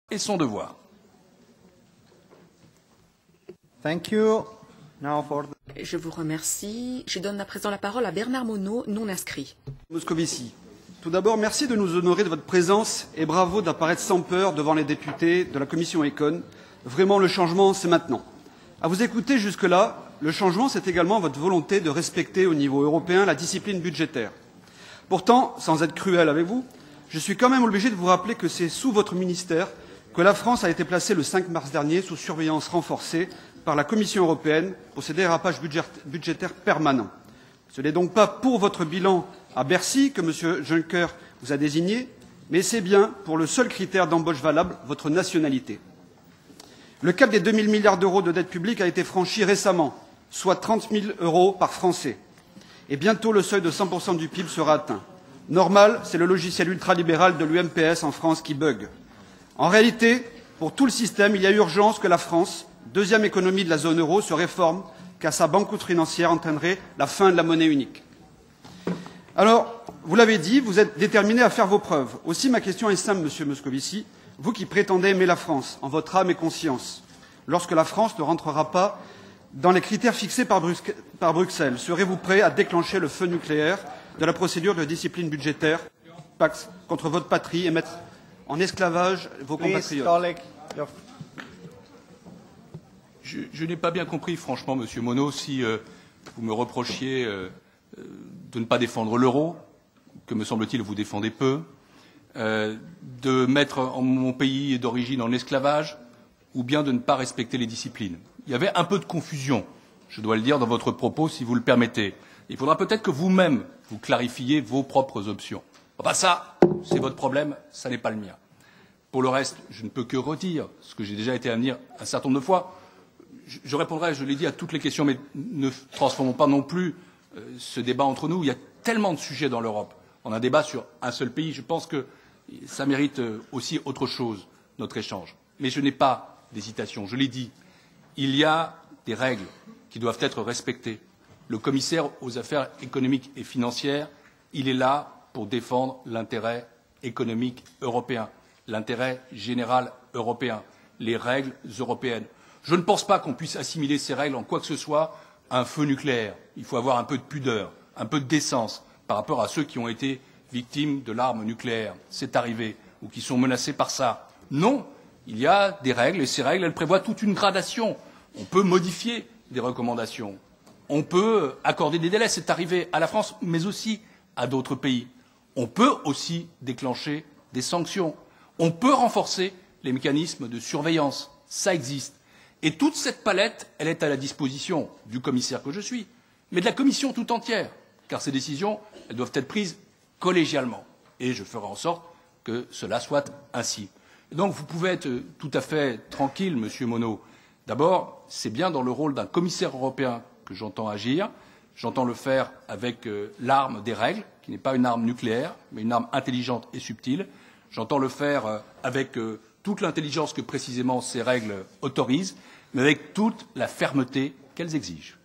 et son devoir. Thank you. Now Je vous remercie. Je donne à présent la parole à Bernard Monod, non inscrit. Moscovici, tout d'abord, merci de nous honorer de votre présence et bravo d'apparaître sans peur devant les députés de la commission Econ. Vraiment, le changement, c'est maintenant. À vous écouter jusque-là, le changement, c'est également votre volonté de respecter au niveau européen la discipline budgétaire. Pourtant, sans être cruel avec vous, je suis quand même obligé de vous rappeler que c'est sous votre ministère que la France a été placée le 5 mars dernier sous surveillance renforcée par la Commission européenne pour ses dérapages budgétaires permanents. Ce n'est donc pas pour votre bilan à Bercy que M. Juncker vous a désigné, mais c'est bien pour le seul critère d'embauche valable, votre nationalité. Le cap des 2 000 milliards d'euros de dette publique a été franchi récemment, soit 30 000 euros par Français. Et bientôt, le seuil de 100% du PIB sera atteint. Normal, c'est le logiciel ultralibéral de l'UMPS en France qui bug. En réalité, pour tout le système, il y a urgence que la France, deuxième économie de la zone euro, se réforme, car sa banqueroute financière entraînerait la fin de la monnaie unique. Alors, vous l'avez dit, vous êtes déterminé à faire vos preuves. Aussi, ma question est simple, Monsieur Moscovici. Vous qui prétendez aimer la France, en votre âme et conscience, lorsque la France ne rentrera pas dans les critères fixés par Bruxelles, serez-vous prêt à déclencher le feu nucléaire de la procédure de discipline budgétaire contre votre patrie et mettre en esclavage vos compatriotes? Je n'ai pas bien compris, franchement, Monsieur Monod, si vous me reprochiez de ne pas défendre l'euro, que me semble-t-il vous défendez peu, de mettre mon pays d'origine en esclavage, ou bien de ne pas respecter les disciplines. Il y avait un peu de confusion, je dois le dire, dans votre propos, si vous le permettez. Il faudra peut-être que vous-même vous clarifiez vos propres options. Enfin, ça, c'est votre problème, ça n'est pas le mien. Pour le reste, je ne peux que redire ce que j'ai déjà été amené un certain nombre de fois. Je répondrai, je l'ai dit, à toutes les questions, mais ne transformons pas non plus ce débat entre nous. Il y a tellement de sujets dans l'Europe. On a un débat sur un seul pays. Je pense que ça mérite aussi autre chose, notre échange. Mais je n'ai pas d'hésitation. Je l'ai dit, il y a des règles qui doivent être respectées. Le commissaire aux affaires économiques et financières, il est là pour défendre l'intérêt économique européen, l'intérêt général européen, les règles européennes. Je ne pense pas qu'on puisse assimiler ces règles en quoi que ce soit à un feu nucléaire. Il faut avoir un peu de pudeur, un peu de décence par rapport à ceux qui ont été victimes de l'arme nucléaire. C'est arrivé, ou qui sont menacés par ça. Non, il y a des règles, et ces règles, elles prévoient toute une gradation. On peut modifier des recommandations. On peut accorder des délais. C'est arrivé à la France, mais aussi à d'autres pays. On peut aussi déclencher des sanctions. On peut renforcer les mécanismes de surveillance. Ça existe. Et toute cette palette, elle est à la disposition du commissaire que je suis, mais de la Commission tout entière, car ces décisions, elles doivent être prises collégialement. Et je ferai en sorte que cela soit ainsi. Et donc vous pouvez être tout à fait tranquille, Monsieur Monod. D'abord, c'est bien dans le rôle d'un commissaire européen que j'entends agir. J'entends le faire avec l'arme des règles, qui n'est pas une arme nucléaire, mais une arme intelligente et subtile. J'entends le faire avec toute l'intelligence que précisément ces règles autorisent, mais avec toute la fermeté qu'elles exigent.